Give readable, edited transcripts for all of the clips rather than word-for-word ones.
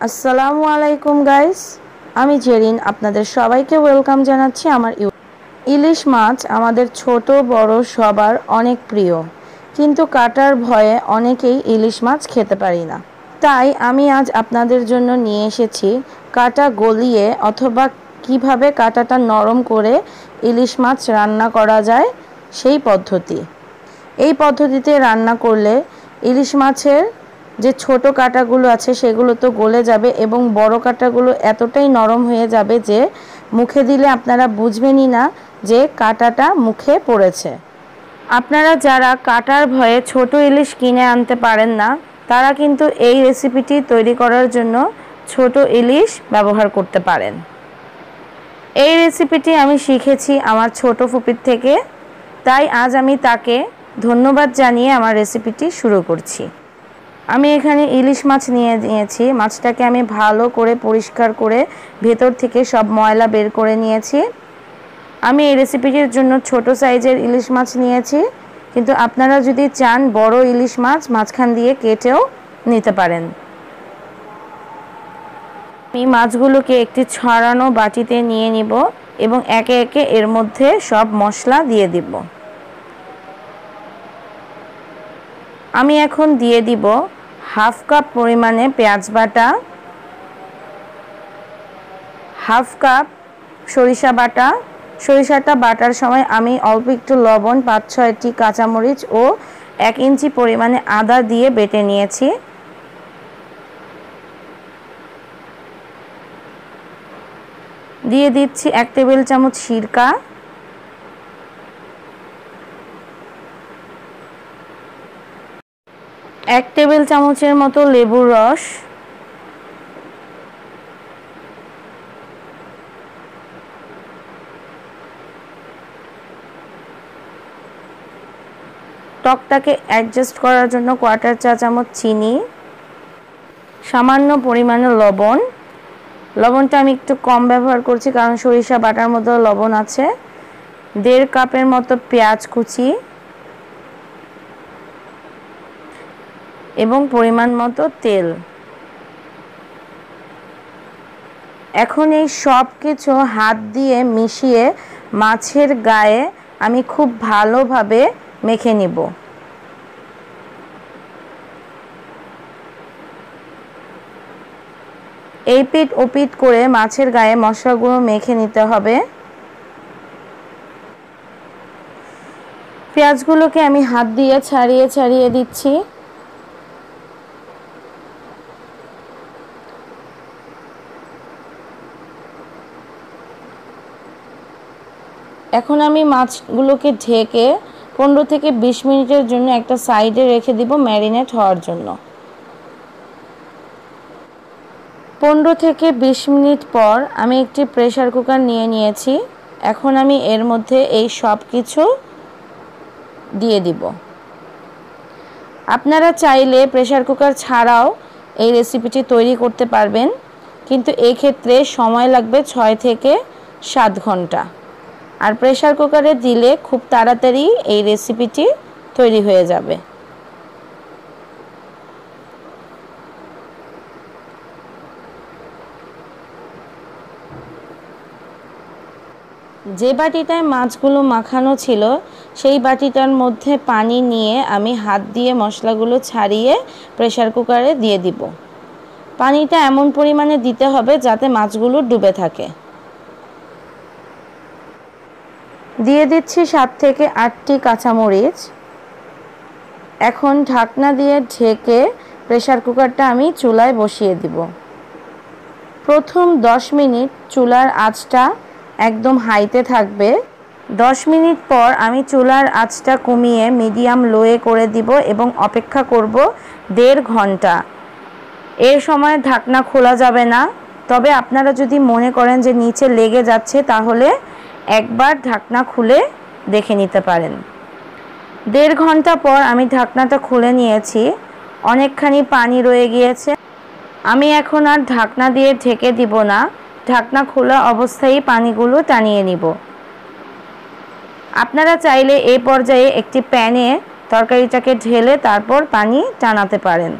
আসসালামু আলাইকুম গাইস, আমি জেরিন আপনাদের সবাইকে ওয়েলকাম জানাচ্ছি আমার ইলিশ মাছ আমাদের ছোট বড় সবার অনেক প্রিয়, কিন্তু কাটার ভয়ে অনেকেই ইলিশ মাছ খেতে পারি না। তাই আমি আজ আপনাদের জন্য নিয়ে এসেছি কাটা গলিয়ে অথবা কিভাবে কাটাটা নরম করে ইলিশ মাছ রান্না করা যায় সেই পদ্ধতি। এই পদ্ধতিতে রান্না করলে ইলিশ মাছের যে ছোট কাঁটাগুলো আছে সেগুলো তো গলে যাবে এবং বড় কাঁটাগুলো এতটাই নরম হয়ে যাবে যে মুখে দিলে আপনারা বুঝবেনই না যে কাঁটাটা মুখে পড়েছে। আপনারা যারা কাটার ভয়ে ছোট ইলিশ কিনে আনতে পারেন না, তারা কিন্তু এই রেসিপিটি তৈরি করার জন্য ছোট ইলিশ ব্যবহার করতে পারেন। এই রেসিপিটি আমি শিখেছি আমার ছোট ফুপির থেকে, তাই আজ আমি তাকে ধন্যবাদ জানিয়ে আমার রেসিপিটি শুরু করছি। আমি এখানে ইলিশ মাছ নিয়েছি। মাছটাকে আমি ভালো করে পরিষ্কার করে ভেতর থেকে সব ময়লা বের করে নিয়েছি। আমি এই রেসিপিটির জন্য ছোট সাইজের ইলিশ মাছ নিয়েছি, কিন্তু আপনারা যদি চান বড় ইলিশ মাছ মাঝখান দিয়ে কেটেও নিতে পারেন। আমি মাছগুলোকে একটি ছড়ানো বাটিতে নিয়ে নিব এবং একে একে এর মধ্যে সব মশলা দিয়ে দিব। আমি এখন দিয়ে দিব হাফ কাপ পরিমাণে পেঁয়াজ বাটা, হাফ কাপ সরিষা বাটা। সরিষাটা বাটার সময় আমি অল্প একটু লবণ, ৫-৬টি কাঁচামরিচ ও ১ ইঞ্চি পরিমাণে আদা দিয়ে বেটে নিয়েছি। দিয়ে দিচ্ছি ১ টেবিল চামচ সিরকা, ১ টেবিল চামচের মতো লেবুর রস, টকটাকে অ্যাডজাস্ট করার জন্য 1/4 চা চামচ চিনি, সামান্য পরিমাণে লবণ। লবণটা আমি একটু কম ব্যবহার করছি কারণ সরিষা বাটার মধ্যে লবণ আছে। 1.5 কাপের মতো পেঁয়াজ কুচি এবং পরিমাণ মতো তেল। এখন এই সব কিছু হাত দিয়ে মিশিয়ে মাছের গায়ে আমি খুব ভালোভাবে মেখে নিব। এই পিঠ ও পিঠ করে মাছের গায়ে মশলাগুলো মেখে নিতে হবে। পেঁয়াজগুলোকে আমি হাত দিয়ে ছাড়িয়ে ছাড়িয়ে দিচ্ছি। এখন আমি মাছগুলোকে ঢেকে 15 থেকে 20 মিনিটের জন্য একটা সাইডে রেখে দিব ম্যারিনেট হওয়ার জন্য। 15 থেকে 20 মিনিট পর আমি একটি প্রেসার কুকার নিয়ে নিয়েছি। এখন আমি এর মধ্যে এই সব কিছু দিয়ে দিব। আপনারা চাইলে প্রেসার কুকার ছাড়াও এই রেসিপিটি তৈরি করতে পারবেন, কিন্তু এই ক্ষেত্রে সময় লাগবে 6 থেকে 7 ঘন্টা। আর প্রেসার কুকারে দিলে খুব তাড়াতাড়ি এই রেসিপিটি তৈরি হয়ে যাবে। যে বাটিটায় মাছগুলো মাখানো ছিল সেই বাটিটার মধ্যে পানি নিয়ে আমি হাত দিয়ে মশলাগুলো ছাড়িয়ে প্রেসার কুকারে দিয়ে দিব। পানিটা এমন পরিমাণে দিতে হবে যাতে মাছগুলো ডুবে থাকে। দিয়ে দিচ্ছি 7 থেকে 8টি কাঁচামরিচ। এখন ঢাকনা দিয়ে ঢেকে প্রেসার কুকারটা আমি চুলায় বসিয়ে দিব। প্রথম 10 মিনিট চুলার আঁচটা একদম হাইতে থাকবে। 10 মিনিট পর আমি চুলার আঁচটা কমিয়ে মিডিয়াম লোয়ে করে দিব এবং অপেক্ষা করব 1.5 ঘন্টা। এর সময় ঢাকনা খোলা যাবে না, তবে আপনারা যদি মনে করেন যে নিচে লেগে যাচ্ছে তাহলে একবার ঢাকনা খুলে দেখে নিতে পারেন। 1.5 ঘন্টা পর আমি ঢাকনাটা খুলে নিয়েছি। অনেকখানি পানি রয়ে গিয়েছে। আমি এখন আর ঢাকনা দিয়ে ঢেকে দিব না, ঢাকনা খোলা অবস্থায় পানিগুলো টানিয়ে নিব। আপনারা চাইলে এই পর্যায়ে একটি প্যানে তরকারিটাকে ঢেলে তারপর পানি টানাতে পারেন।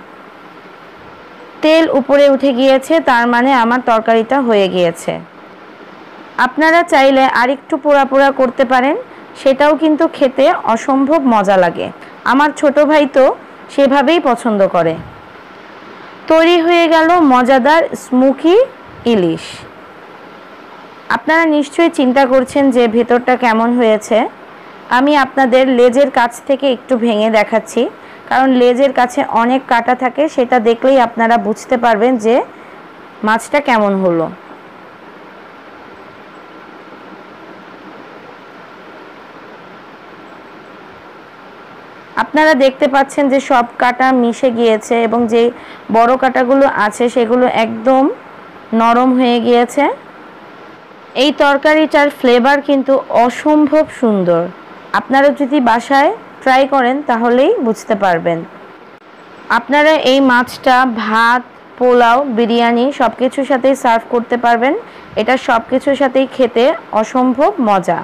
তেল উপরে উঠে গিয়েছে, তার মানে আমার তরকারিটা হয়ে গিয়েছে। আপনারা চাইলে আরেকটু পোড়া পোড়া করতে পারেন, সেটাও কিন্তু খেতে অসম্ভব মজা লাগে। আমার ছোট ভাই তো সেভাবেই পছন্দ করে। তৈরি হয়ে গেল মজাদার স্মোকি ইলিশ। আপনারা নিশ্চয়ই চিন্তা করছেন যে ভেতরটা কেমন হয়েছে। আমি আপনাদের লেজের কাছ থেকে একটু ভেঙে দেখাচ্ছি, কারণ লেজের কাছে অনেক কাটা থাকে, সেটা দেখলেই আপনারা বুঝতে পারবেন যে মাছটা কেমন হলো। আপনারা দেখতে পাচ্ছেন যে সব কাটা মিশে গিয়েছে এবং যে বড় কাটাগুলো আছে সেগুলো একদম নরম হয়ে গিয়েছে। এই তরকারিটার ফ্লেভার কিন্তু অসম্ভব সুন্দর। আপনারা যদি বাসায় ট্রাই করেন তাহলেই বুঝতে পারবেন। আপনারা এই মাছটা ভাত, পোলাও, বিরিয়ানি সব কিছুর সাথেই সার্ভ করতে পারবেন। এটা সব কিছুর সাথেই খেতে অসম্ভব মজা।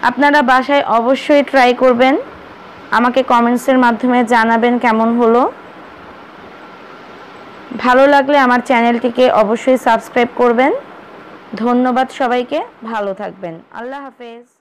আপনারা বাসায় অবশ্যই ট্রাই করবেন, আমাকে কমেন্টসের মাধ্যমে জানাবেন কেমন হলো। ভালো লাগলে আমার চ্যানেলটিকে অবশ্যই সাবস্ক্রাইব করবেন। ধন্যবাদ সবাইকে, ভালো থাকবেন। আল্লাহ হাফেজ।